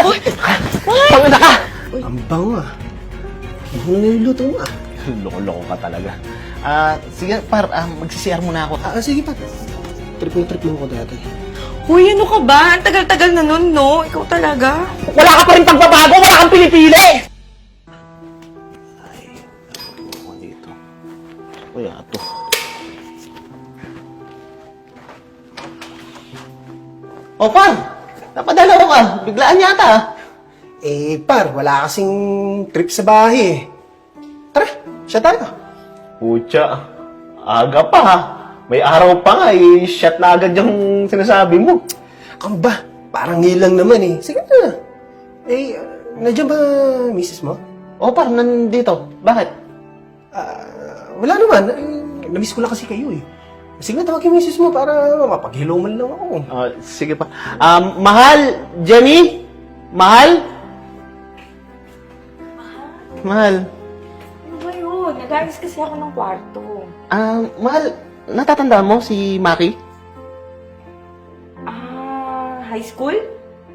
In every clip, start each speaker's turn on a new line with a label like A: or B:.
A: Uy! Uy!
B: Pangina ka!
C: Ang bango ah. Ano niluluto mo ah?
B: Loko-loko ka talaga. Sige, par, magsisiyar muna ako.
C: Sige pa. Trip mo ako dati.
A: Uy, ano ka ba? Ang tagal-tagal na nun, no? Ikaw talaga?
B: Wala ka pa rin pagbabago! Wala kang pinipili! Ay, ako dito. Uy, ato. O, par! Napadala ko ka. Biglaan yata.
C: Par, wala kasing trip sa bahay eh. Tara, siya tayo.
B: Pucha, aga pa ha. May araw pa nga shot na agad yung sinasabi mo.
C: Ano ba? Parang nilang naman eh. Sige na. Nandiyan ba misis mo?
B: O, par, nandito. Bakit?
C: Wala naman. Namiss ko lang kasi kayo eh. Sige na, tawag yung misis mo para mapag-hello man lang ako.
B: Sige pa. Mahal, Jenny? Mahal? Mahal.
A: Ano ba yun? Nag-ayos kasi ako ng kwarto.
B: Mahal, natatanda mo si Maki?
A: High school?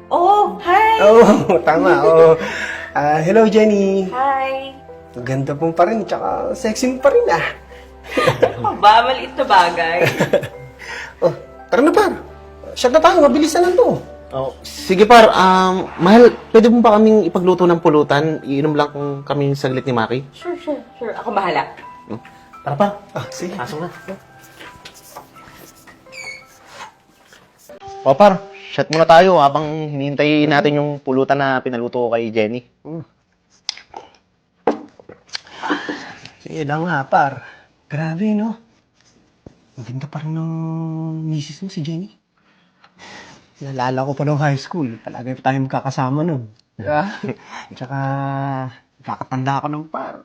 A: Oh, hi!
C: Tama. Hello, Jenny.
A: Hi!
C: Ganda pong pa rin, tsaka sexy mo pa rin ah.
A: Ano ba? Maliit na bagay.
C: Tara na par. Shot na tayo, mabilisan lang to.
B: Sige par, mahal, pwede mo ba kaming ipagluto ng pulutan? Iinom lang kung kami saglit ni Maki?
A: Sure. Ako bahala.
B: Tara pa.
C: Sige.
B: Pasok na. O par, shot muna tayo habang hinihintay natin yung pulutan na pinaluto ko kay Jenny.
C: Sige lang nga par. Grabe no. Ang ganda pa rin ng misis mo si Jenny. Nalala ko pa nung high school. Palagi pa tayo magkakasama nun. Diba? Tsaka, kakatanda ako ng par.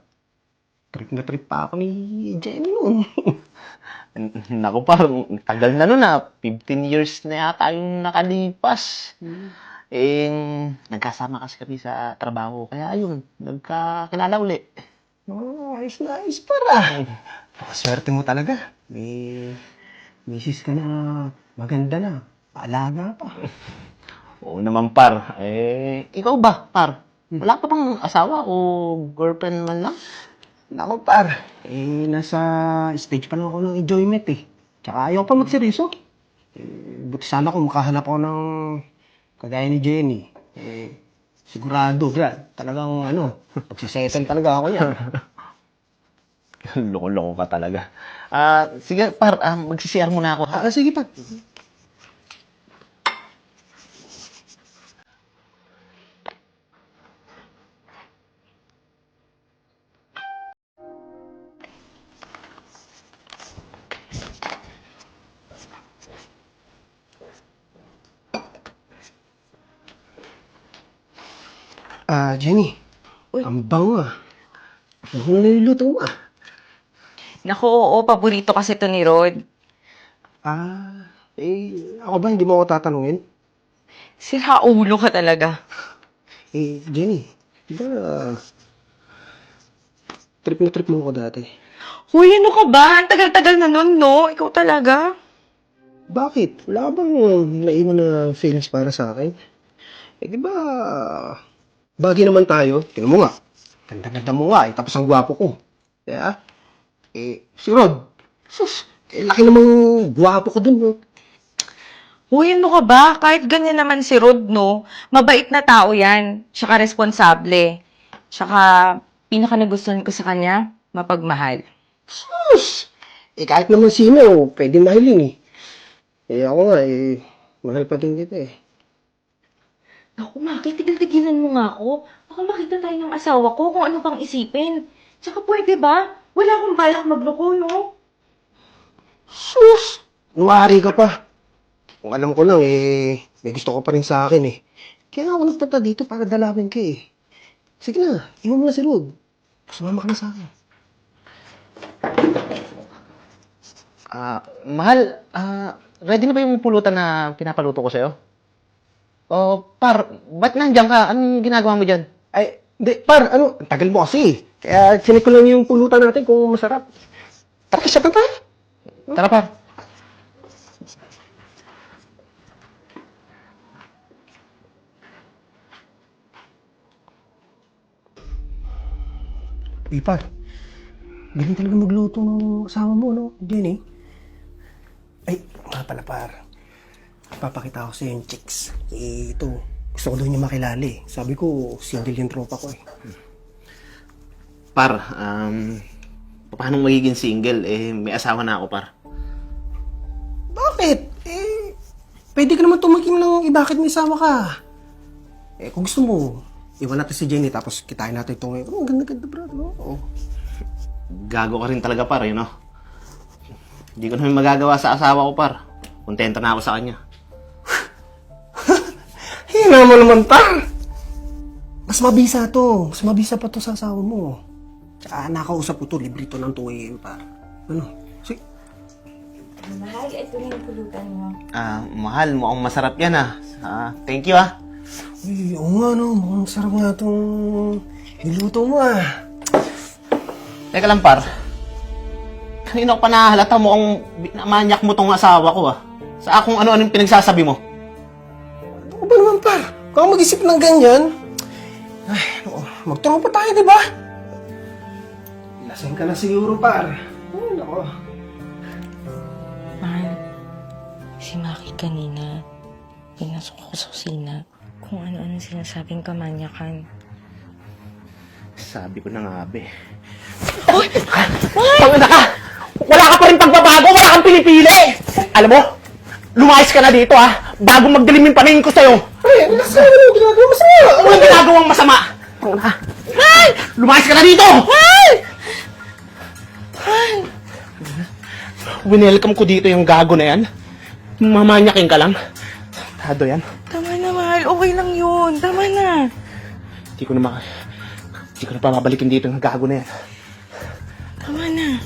C: Trip na trip pa ako ni Jenny nun.
B: Naku par, tagal na nun 15 years na yata yung nakalipas. Nagkasama kasi kami sa trabaho. Kaya ayun, nagkakilala uli.
C: Ayos na ayos para. Swerte mo talaga. May misis ka na maganda na. Paalaga pa.
B: Oo naman par. Ikaw ba par? Wala pa bang asawa o girlfriend man lang?
C: Naku par, nasa stage pa lang ako ng enjoyment eh. Tsaka ayaw pa magseryoso. Buti sana kung makahanap ako ng kagaya ni Jenny. Sigurado, talagang pagsisettle talaga ako yan.
B: Loko-loko ka talaga. Sige par, magsisiyar muna ako.
C: Sige pa. Jenny.
A: Uy.
C: Ang bango ah. Ano niluluto mo ah?
A: Naku, oo. Paborito kasi to ni Rod.
C: Ako ba hindi mo ako tatanungin?
A: Sira ulo ka talaga.
C: Jenny, di ba trip na trip mo ako dati?
A: Uy, ano ka ba? Ang tagal-tagal na nun, no? Ikaw talaga?
C: Bakit? Wala ka bang naiwan na feelings para sa akin? Di ba, bagay naman tayo. Tingnan mo nga. Ganda-ganda mo nga tapos ang gwapo ko. Kaya, si Rod. Sus, laki namang gwapo ko dun, no?
A: Uy, ano ka ba? Kahit ganyan naman si Rod, no? Mabait na tao yan. Tsaka responsable. Tsaka, pinaka nagustuhan ko sa kanya, mapagmahal.
C: Sus! Kahit naman sino, pwede mahiling ako nga, mahal pa din kita
A: Naku, Maki, tigil-tigilan mo nga ako. Baka makita tayo ng asawa ko kung ano pang isipin. Tsaka pwede ba? Wala akong balak magloko, no?
C: Sus! Nuwari ka pa. Kung alam ko lang, may gusto ko pa rin sa akin Kaya nga ako nagpunta dito para dalawin ka Sige na, iwan mo na si Rod. Sumama ka na sa akin.
B: Mahal, ready na ba yung pulutan na pinapaluto ko sa'yo? O, par, ba't nandiyan ka? Anong ginagawa mo dyan?
C: Hindi, par, ang tagal mo kasi Kaya sinek ko lang yung pulutan natin kung masarap. Tara, shot na tayo.
B: Tara, par.
C: Par. Galing talaga magluto ng asawa mo, no? Jenny. Ay, nga pala, par. Papakita ko sa yung chicks. Eh, ito. Gusto ko daw niya makilala eh. Sabi ko, single yung tropa ko eh.
B: Par, paano magiging single? Eh, may asawa na ako, par.
C: Bakit? Eh, pwede ka naman tumaging ng bakit may asawa ka. Eh, kung gusto mo, iwan natin si Jenny tapos kitain natin ito ngayon. Oh, ganda-ganda, bro. No? Oh.
B: Gago ka rin talaga, par, yun, no? Hindi ko naman magagawa sa asawa ko, par. Kontento na ako sa kanya.
C: Hina mo naman, par. Mas mabisa to. Mas mabisa pa to sa asawa mo. Tsaka nakausap ko to, libre to ng 2 AM, par. Ano? Sige.
A: Mahal, ito na yung pulutan mo.
B: Mahal, mukhang masarap yan, thank you,
C: Uy, oo nga, no. Mukhang sarap nga itong niluto mo,
B: Teka lang, par. Kanina ko pa nahalata mukhang manyak mo tong asawa ko, Sa akong ano-ano yung pinagsasabi mo.
C: Ano ba naman, par? Kung mag-isip ng ganyan, ay, magturo pa tayo, di ba? Lasing ka na siguro, par. Ay, nako.
A: Mahal, si Maki kanina, pinasok ko sa kusina kung ano-ano sinasabing kamanyakan.
B: Sabi ko na nga, be. Pangina ka! Wala ka pa rin pagbabago! Wala kang pinipili! Alam mo, lumayas ka na dito, bago magdilim yung paningin ko sa'yo.
C: Ay, nasa ano ginagawa mo sa'yo?
B: Walang ginagawang masama! Pangina ka! Lumayas ka na dito! Winelcome ko dito yung gago na yan. Mamanyakin ka lang. Tado yan.
A: Tama na, mahal. Okay lang yun. Tama na.
B: Hindi ko na babalikin dito yung gago na yan.
A: Tama na.